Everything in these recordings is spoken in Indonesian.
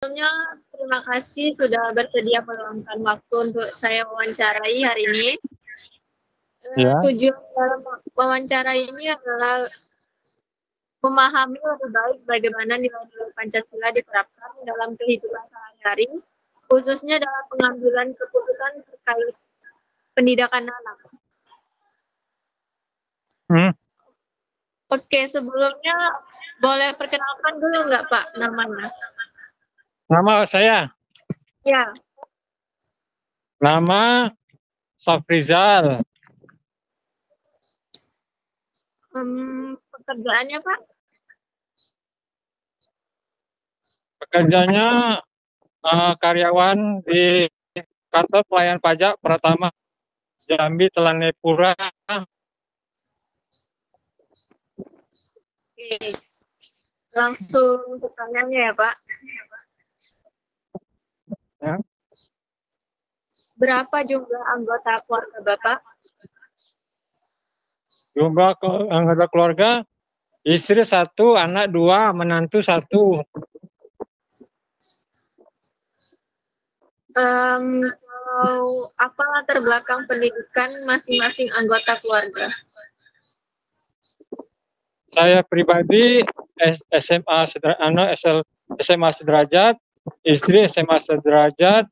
Sebelumnya, terima kasih sudah bersedia meluangkan waktu untuk saya wawancarai hari ini. Ya, Tujuan dalam wawancara ini adalah memahami lebih baik bagaimana nilai-nilai Pancasila diterapkan dalam kehidupan sehari-hari, khususnya dalam pengambilan keputusan terkait pendidikan anak. hmm. Oke, sebelumnya boleh perkenalkan dulu nggak Pak namanya? Nama saya, Ya, nama Safrizal. pekerjaannya Pak? Pekerjanya karyawan di kantor pelayan pajak Pratama Jambi Telanepura. Oke, langsung pertanyaannya ya Pak. Ya. Berapa jumlah anggota keluarga Bapak? Jumlah anggota keluarga, istri satu, anak dua, menantu satu. Kalau apa latar belakang pendidikan masing-masing anggota keluarga? Saya pribadi SMA sederajat, istri SMA sederajat,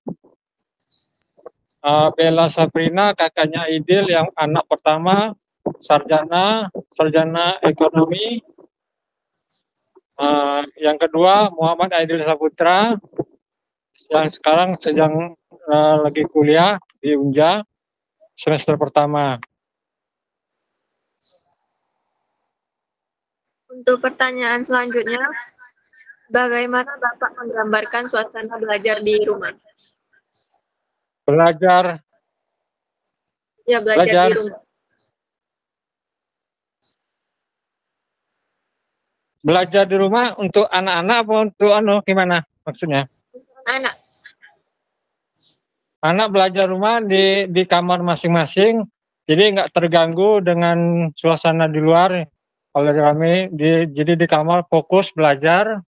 Bella Sabrina kakaknya Idil yang anak pertama, sarjana ekonomi. Yang kedua Muhammad Aidil Saputra yang sekarang sedang lagi kuliah di Unja semester pertama. Untuk pertanyaan selanjutnya, bagaimana Bapak menggambarkan suasana belajar di rumah? Belajar Ya, belajar di belajar rumah. belajar di rumah untuk anak-anak apa untuk gimana maksudnya? Anak, Anak belajar rumah di kamar masing-masing, jadi nggak terganggu dengan suasana di luar. Kalau kami jadi di kamar fokus belajar,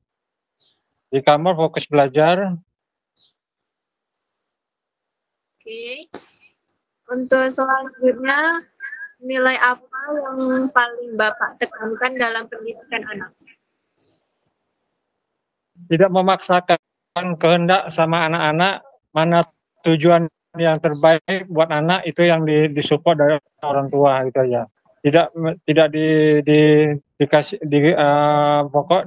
di kamar fokus belajar. oke. Untuk selanjutnya, nilai apa yang paling Bapak tekankan dalam pendidikan anak? Tidak memaksakan kehendak sama anak-anak, mana tujuan yang terbaik buat anak itu yang disupport dari orang tua gitu ya. Tidak dikasih pokok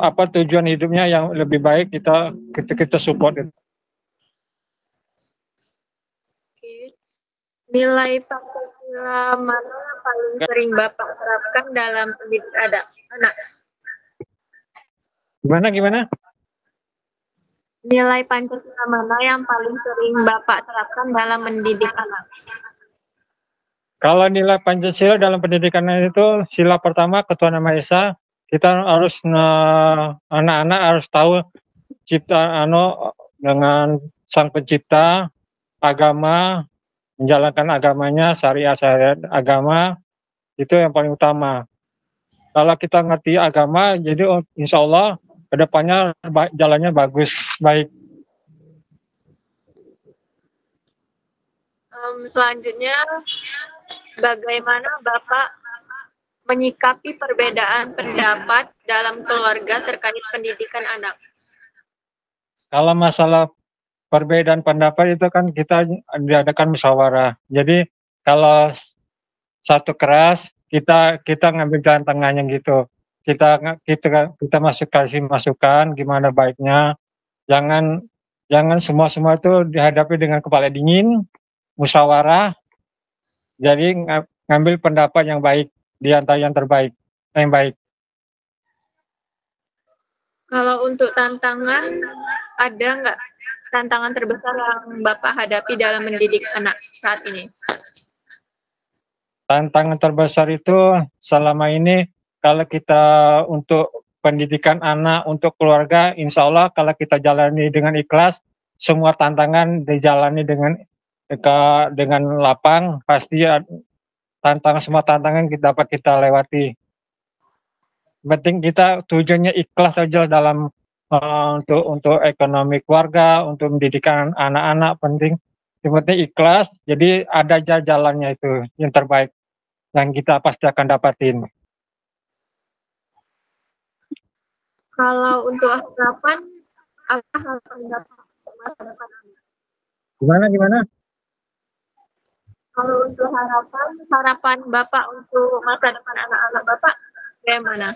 apa tujuan hidupnya yang lebih baik kita support itu. Oke. Nilai Pancasila mana yang paling sering Bapak terapkan dalam pendidikan anak? Gimana? Nilai Pancasila mana yang paling sering Bapak terapkan dalam mendidik anak? Kalau nilai Pancasila dalam pendidikan itu sila pertama ketuhanan Maha Esa, kita harus anak-anak harus tahu cipta dengan sang pencipta, agama, menjalankan agamanya, syariat agama, itu yang paling utama. Kalau kita ngerti agama, jadi insya Allah kedepannya jalannya baik. Selanjutnya, bagaimana Bapak menyikapi perbedaan pendapat dalam keluarga terkait pendidikan anak? Kalau masalah perbedaan pendapat itu kan kita diadakan musyawarah. Jadi kalau satu keras, kita ngambil jalan tengahnya gitu. Kita kasih masukan gimana baiknya. Jangan semua itu dihadapi dengan kepala dingin, musyawarah. Jadi ngambil pendapat yang baik di antara yang terbaik, yang baik. Kalau untuk tantangan, ada nggak tantangan terbesar yang Bapak hadapi dalam mendidik anak saat ini? Tantangan terbesar itu selama ini kalau kita untuk pendidikan anak, untuk keluarga, insya Allah kalau kita jalani dengan ikhlas, semua tantangan dijalani dengan lapang, pasti semua tantangan dapat kita lewati. Penting kita tujuannya ikhlas saja dalam untuk ekonomi keluarga, untuk mendidikan anak-anak penting. Yang penting ikhlas, jadi ada aja jalannya itu yang terbaik yang kita pasti akan dapatin. Kalau untuk harapan, apa harapan Bapak untuk masa depan anak? Gimana? Kalau untuk harapan Bapak untuk masa depan anak-anak Bapak bagaimana?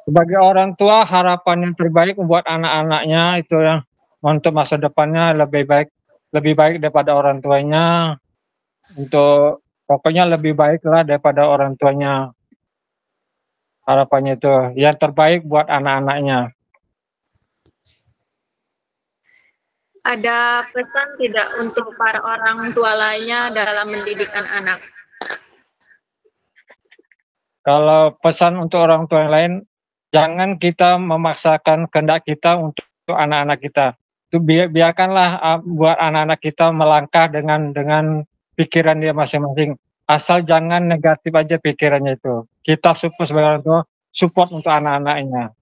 Sebagai orang tua, harapan yang terbaik buat anak-anaknya itu yang untuk masa depannya lebih baik daripada orang tuanya. Untuk pokoknya lebih baik lah daripada orang tuanya. Harapannya itu yang terbaik buat anak-anaknya. Ada pesan tidak untuk para orang tua lainnya dalam mendidikkan anak? Kalau pesan untuk orang tua yang lain, jangan kita memaksakan kehendak kita untuk anak-anak kita. Itu biarkanlah buat anak-anak kita melangkah dengan pikiran dia masing-masing. Asal jangan negatif aja pikirannya itu. Kita support sebagai orang tua, support untuk anak-anaknya.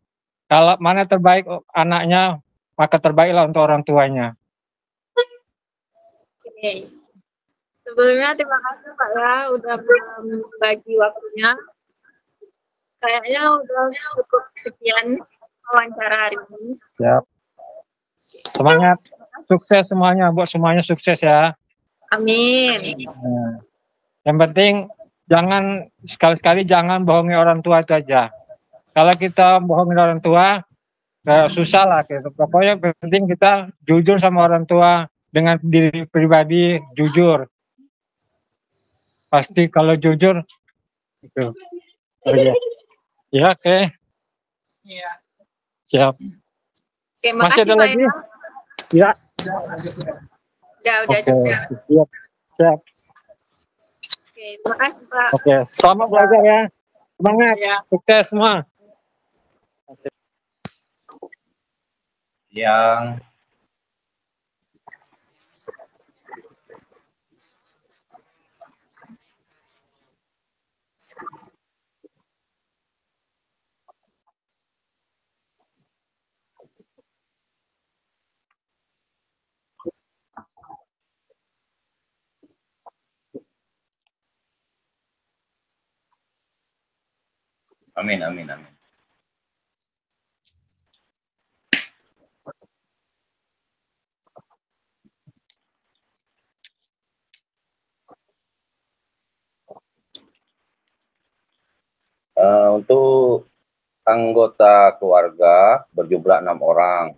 Kalau mana terbaik anaknya, maka terbaiklah untuk orang tuanya. Oke. Sebelumnya terima kasih Pak ya udah berbagi waktunya. Kayaknya udah cukup sekian wawancara hari ini. Siap. Semangat, sukses semuanya, buat semuanya sukses ya. Amin. Nah, yang penting jangan sekali-sekali jangan bohongi orang tua itu aja. Kalau kita bohongi orang tua, susah lah gitu. Pokoknya penting kita jujur sama orang tua dengan diri pribadi jujur. Pasti kalau jujur itu. Oh, iya. Ya oke. Iya. Siap. Oke, Masih makasih ada Pak lagi? ya. Ya. Udah Oke. cukup. Siap. Siap. Oke, terima kasih Pak. Oke. Selamat belajar ya. Semangat. Ya. Sukses semua. Siang. Amin. Untuk anggota keluarga berjumlah 6 orang.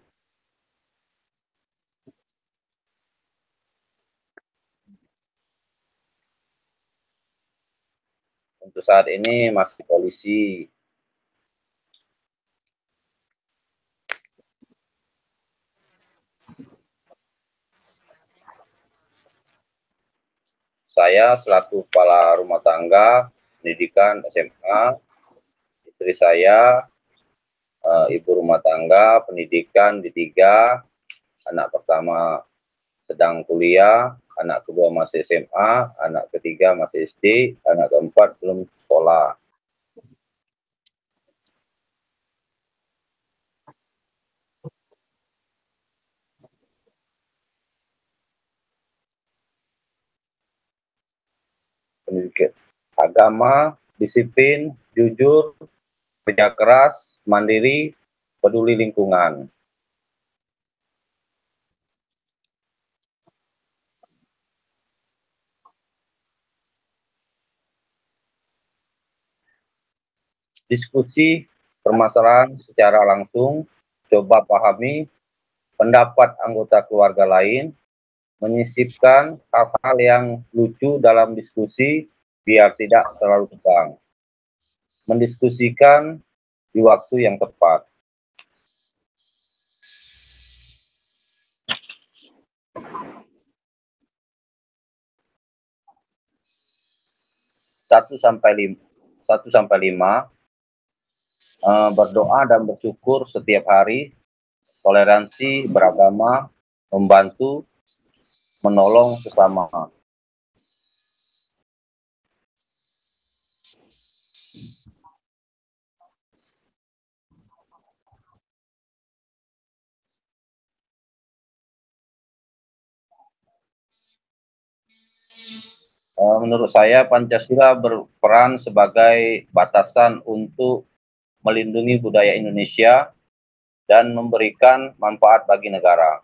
Untuk saat ini masih polisi. Saya selaku kepala rumah tangga pendidikan SMA, istri saya ibu rumah tangga pendidikan D3, anak pertama sedang kuliah, anak kedua masih SMA, anak ketiga masih SD, anak keempat belum sekolah. Pendidikan agama, disiplin, jujur, kerja keras, mandiri, peduli lingkungan. Diskusi permasalahan secara langsung, coba pahami pendapat anggota keluarga lain, menyisipkan hal-hal yang lucu dalam diskusi biar tidak terlalu tegang. Mendiskusikan di waktu yang tepat. Satu sampai lima, berdoa dan bersyukur setiap hari, toleransi beragama, membantu, menolong sesama. Menurut saya Pancasila berperan sebagai batasan untuk melindungi budaya Indonesia dan memberikan manfaat bagi negara.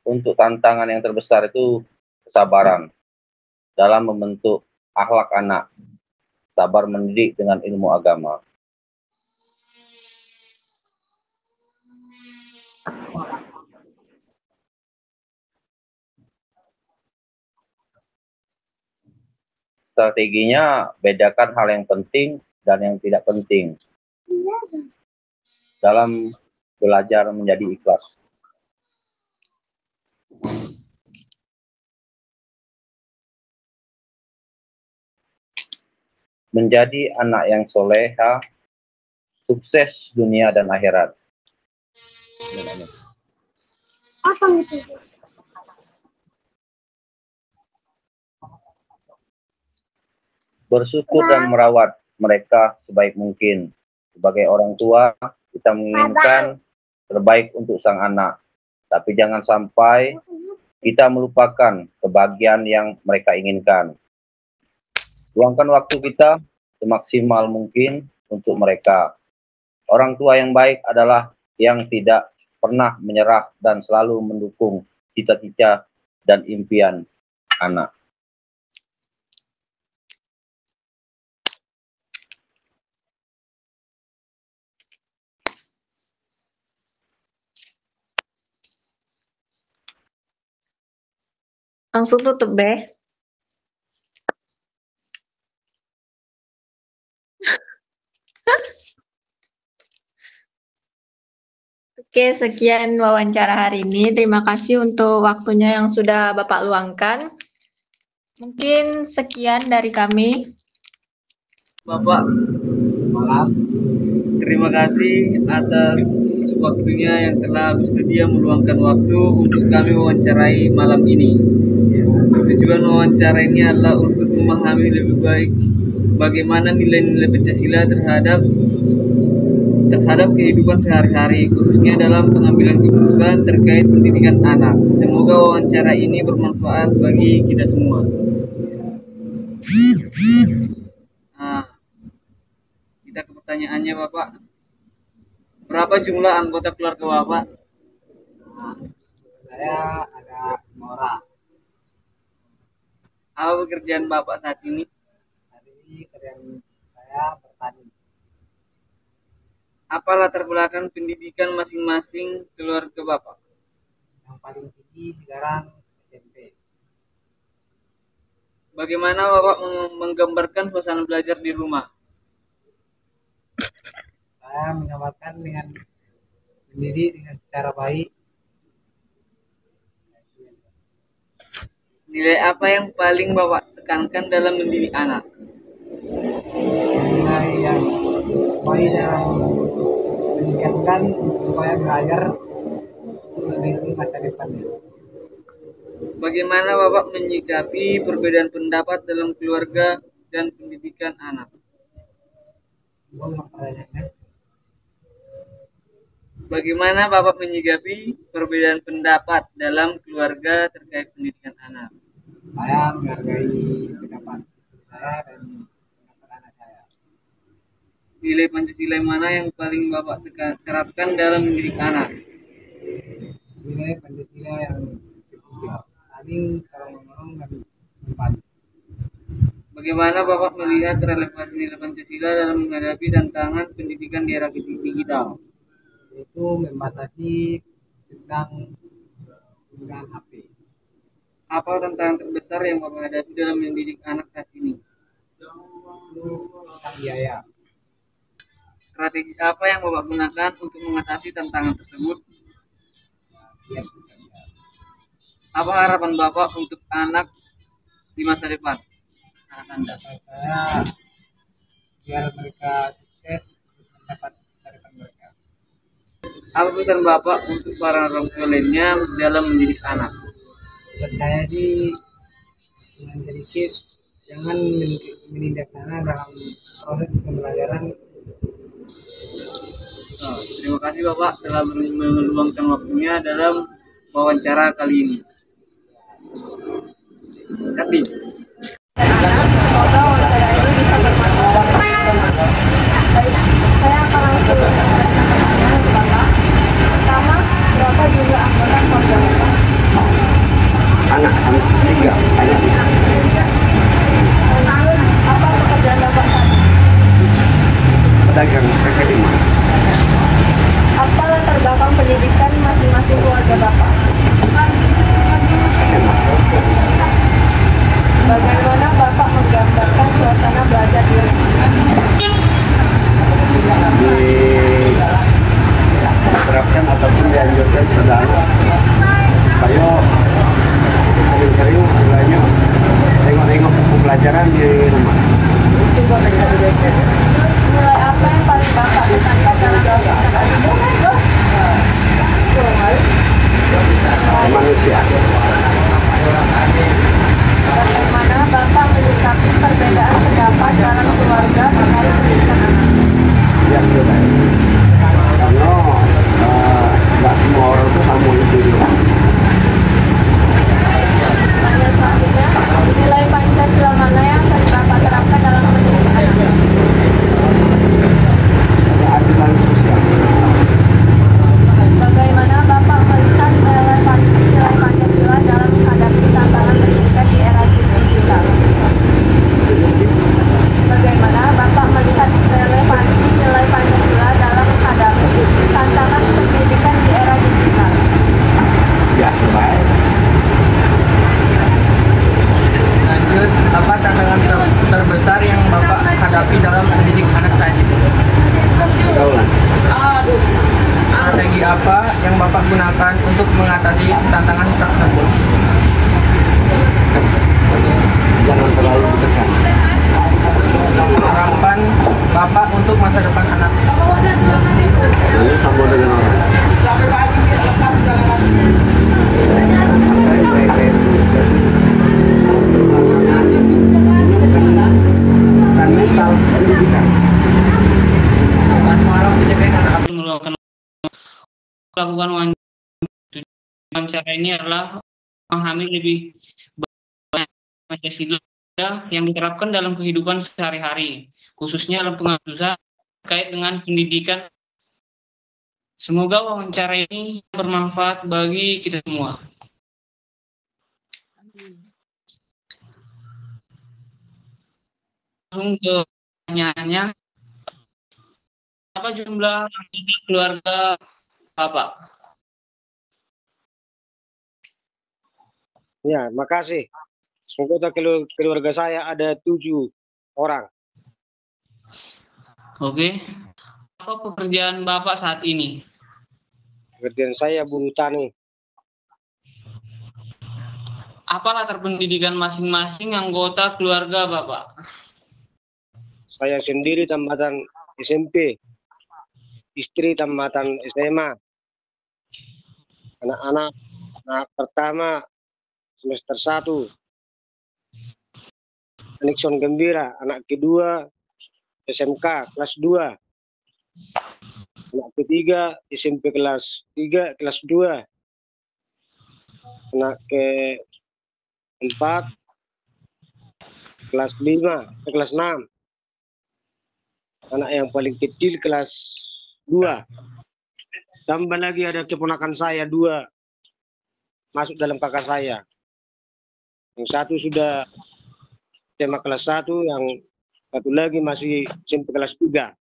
Untuk tantangan yang terbesar itu kesabaran dalam membentuk akhlak anak, sabar mendidik dengan ilmu agama. Strateginya bedakan hal yang penting dan yang tidak penting dalam belajar menjadi ikhlas. Menjadi anak yang soleha, sukses dunia dan akhirat. Apa itu? Bersyukur dan merawat mereka sebaik mungkin. Sebagai orang tua, kita menginginkan terbaik untuk sang anak. Tapi jangan sampai kita melupakan kebahagiaan yang mereka inginkan. Luangkan waktu kita semaksimal mungkin untuk mereka. Orang tua yang baik adalah yang tidak pernah menyerah dan selalu mendukung cita-cita dan impian anak. Langsung tutup, Be. Oke, sekian wawancara hari ini. Terima kasih untuk waktunya yang sudah Bapak luangkan. Mungkin sekian dari kami. Bapak, malam. Terima kasih atas waktunya yang telah bersedia meluangkan waktu untuk kami wawancarai malam ini. Tujuan wawancara ini adalah untuk memahami lebih baik bagaimana nilai-nilai Pancasila terhadap kehidupan sehari-hari, khususnya dalam pengambilan keputusan terkait pendidikan anak. Semoga wawancara ini bermanfaat bagi kita semua. Nah, kita ke pertanyaannya, Bapak. Berapa jumlah anggota keluarga Bapak? Saya ada 5 orang. Apa pekerjaan Bapak saat ini? Hari ini kerjaan saya bertani. Apa latar belakang pendidikan masing-masing keluarga Bapak? Yang paling tinggi sekarang SMP. Bagaimana Bapak menggambarkan suasana belajar di rumah? Saya menggambarkan dengan mendidik dengan secara baik. Nilai apa yang paling Bapak tekankan dalam mendidik anak? Nilai yang baik dalam meningkatkan supaya belajar untuk memiliki masa depannya. Bagaimana Bapak menyikapi perbedaan pendapat dalam keluarga dan pendidikan anak? Bagaimana Bapak menyikapi perbedaan pendapat dalam keluarga terkait pendidikan anak? Saya menghargai pendapat saya dan pendapat anak saya. Nilai Pancasila mana yang paling Bapak terapkan dalam mendidik anak? Nilai Pancasila yang ketiga, saling tolong-menolong dan membantu. Bagaimana Bapak melihat relevansi nilai Pancasila dalam menghadapi tantangan pendidikan di era digital? Yaitu membatasi tentang penggunaan HP. Apa tantangan terbesar yang Bapak hadapi dalam mendidik anak saat ini? Itu tentang biaya. Strategi apa yang Bapak gunakan untuk mengatasi tantangan tersebut? Apa harapan Bapak untuk anak di masa depan? Anak Anda. Saya biar mereka sukses mendapat masa depan mereka. Apa pesan Bapak untuk para orang tua lainnya dalam mendidik anak? Dan saya di dengan sedikit jangan menindak sana dalam proses pembelajaran. Terima kasih Bapak telah meluangkan waktunya dalam wawancara kali ini. Tapi Semoga wawancara ini bisa bermanfaat. Baik, saya akan langsung pertanyaan ke Bapak. Pertama, berapa jumlah anggota keluarga Bapak? Anak 3, anak Apa pekerjaan Bapak saat ini? pedagang kaki lima. Apa latar belakang pendidikan masing-masing keluarga Bapak? SMA. Bagaimana Bapak menggambarkan suasana belajar di rumah? Diterapkan ataupun dianjurkan pada anak supaya sering-sering mulainya tengok-tengok buku pelajaran di rumah. Nilai apa yang paling Bapak tekankan dalam melaksanakan itu? Kemanusiaan. Bagaimana Bapak menyikapi perbedaan pendapat dalam keluarga terkait pendidikan anak? Ya sudah. Karena nggak semua orang itu sama itu juga. Pertanyaan selanjutnya, nilai Pancasila mana yang sering Bapak terapkan dalam pendidikan anak? Keadilan sosial. Bagaimana Bapak melihat relevansi nilai Pancasila dalam menghadapi tantangan pendidikan di era digital? Bagaimana Bapak melihat relevansi nilai Pancasila dalam menghadapi tantangan pendidikan di era digital? Ya baik. Lanjut, apa tantangan terbesar yang Bapak hadapi dalam mendidik anak saat ini? Pergaulan. Strategi apa yang Bapak gunakan untuk mengatasi tantangan tersebut? Jangan terlalu ditekan. Harapan Bapak untuk masa depan anak? Lalu sambung dengan orang. Dan mental pendidikan. Lakukan wawancara ini adalah memahami lebih banyak Pancasila yang diterapkan dalam kehidupan sehari-hari, khususnya dalam pengasuhan terkait dengan pendidikan. Semoga wawancara ini bermanfaat bagi kita semua. Langsung ke pertanyaannya, apa jumlah anggota keluarga Bapak? Ya, makasih. Anggota keluarga saya ada 7 orang. Oke. Apa pekerjaan Bapak saat ini? Pekerjaan saya buruh tani. Apa latar pendidikan masing-masing anggota keluarga Bapak? Saya sendiri tamatan SMP, istri tamatan SMA. Anak-anak pertama semester 1, Nixon Gembira. Anak kedua SMK kelas 2. Anak ketiga SMP kelas 3 kelas 2. Anak keempat kelas 5 kelas 6. Anak yang paling kecil kelas 2. Tambah lagi ada keponakan saya 2 masuk dalam kakak saya. Yang satu sudah SMA kelas 1, yang satu lagi masih SMP kelas 3.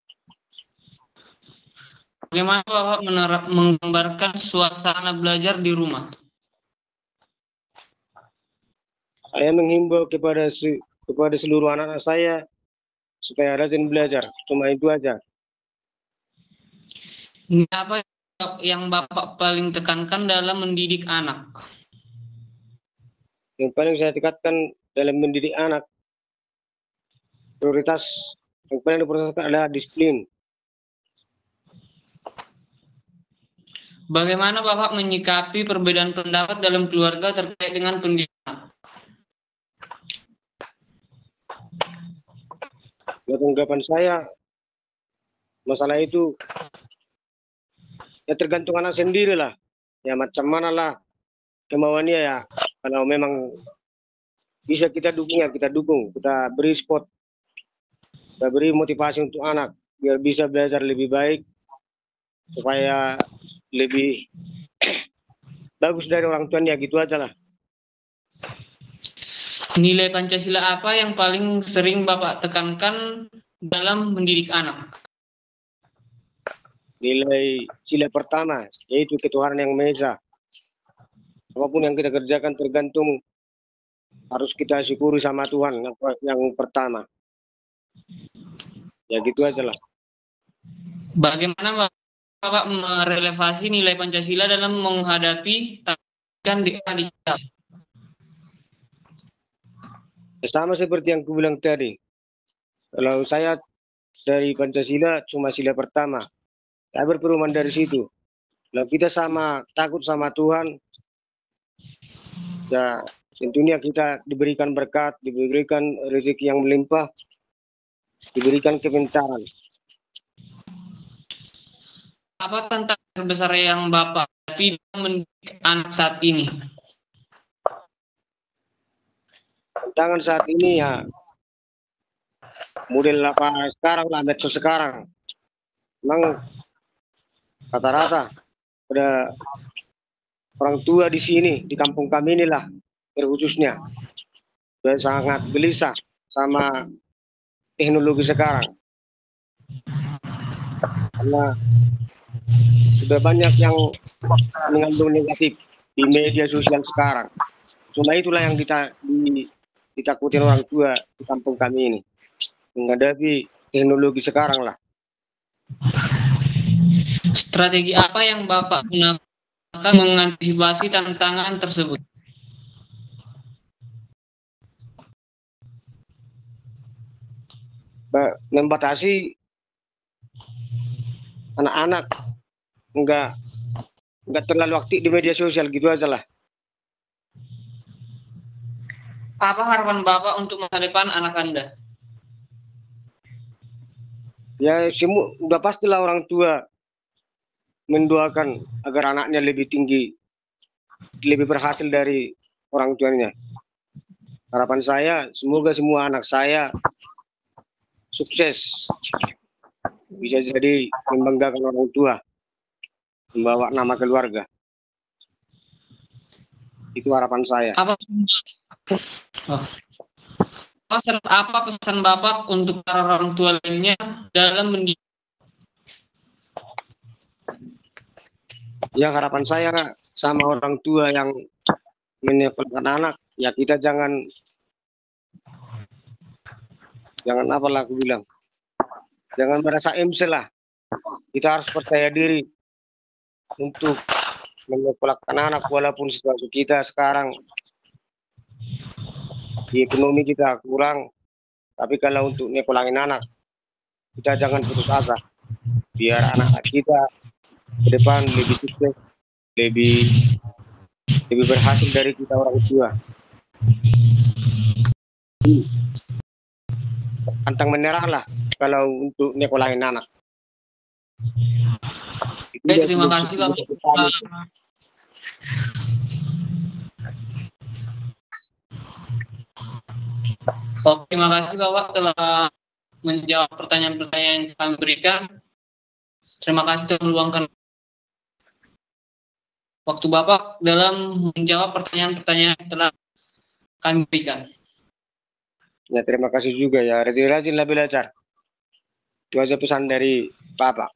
Bagaimana Bapak menggambarkan suasana belajar di rumah? Saya menghimbau kepada seluruh anak-anak saya supaya rajin belajar. Cuma itu aja. Apa yang Bapak paling tekankan dalam mendidik anak? Yang paling saya tekankan dalam mendidik anak, prioritas yang paling diprioritaskan adalah disiplin. Bagaimana Bapak menyikapi perbedaan pendapat dalam keluarga terkait dengan pendidikan? tanggapan saya masalah itu ya tergantung anak sendiri lah. Ya macam mana lah kemauannya ya. Kalau memang bisa kita dukung ya kita dukung. Kita beri support. Kita beri motivasi untuk anak biar bisa belajar lebih baik supaya lebih bagus dari orang tuanya, gitu aja lah. Nilai Pancasila apa yang paling sering Bapak tekankan dalam mendidik anak? Nilai sila pertama yaitu ketuhanan yang Maha Esa. Apapun yang kita kerjakan tergantung harus kita syukuri sama Tuhan yang pertama. Ya gitu aja lah. Bagaimana Bapak merelevasi nilai Pancasila dalam menghadapi tantangan di digital? Sama seperti yang kubilang tadi. Kalau saya dari Pancasila cuma sila pertama. Saya berperumahan dari situ. Kalau kita sama takut sama Tuhan, ya tentunya kita diberikan berkat, diberikan rezeki yang melimpah, diberikan kepintaran. Apa tantangan terbesar yang Bapak hadapi dalam mendidik anak saat ini? Tantangan saat ini ya model apa sekarang lah, medsos sekarang. Memang rata-rata ada orang tua di sini, di kampung kami inilah terkhususnya sudah sangat gelisah sama teknologi sekarang. Karena sudah banyak yang mengandung negatif di media sosial sekarang. Cuma itulah yang ditakutin orang tua di kampung kami ini menghadapi teknologi sekarang lah. Strategi apa yang Bapak gunakan mengantisipasi tantangan tersebut? Membatasi anak-anak enggak terlalu aktif di media sosial, gitu aja lah. Apa harapan Bapak untuk masa depan anak Anda? Ya semua udah pastilah orang tua mendoakan agar anaknya lebih tinggi, lebih berhasil dari orang tuanya. Harapan saya semoga semua anak saya sukses, bisa jadi membanggakan orang tua, membawa nama keluarga. Itu harapan saya. Apa pesan Bapak untuk para orang tua lainnya dalam mendidik? Ya harapan saya sama orang tua yang menyekolahkan anak, ya kita jangan apalah aku bilang, jangan merasa emsel lah. Kita harus percaya diri untuk menyekolahkan anak walaupun situasi kita sekarang di ekonomi kita kurang, tapi kalau untuk nyekolahin anak kita jangan putus asa, biar anak kita ke depan lebih sukses, lebih berhasil dari kita orang tua. Pantang menyerah lah kalau untuk nyekolahin anak. Baik, terima kasih Bapak. Oke, terima kasih Bapak telah menjawab pertanyaan-pertanyaan yang kami berikan. Terima kasih telah meluangkan waktu Bapak dalam menjawab pertanyaan-pertanyaan yang telah kami berikan. Ya terima kasih juga ya, rajin-rajinlah belajar. Itu aja pesan dari Bapak.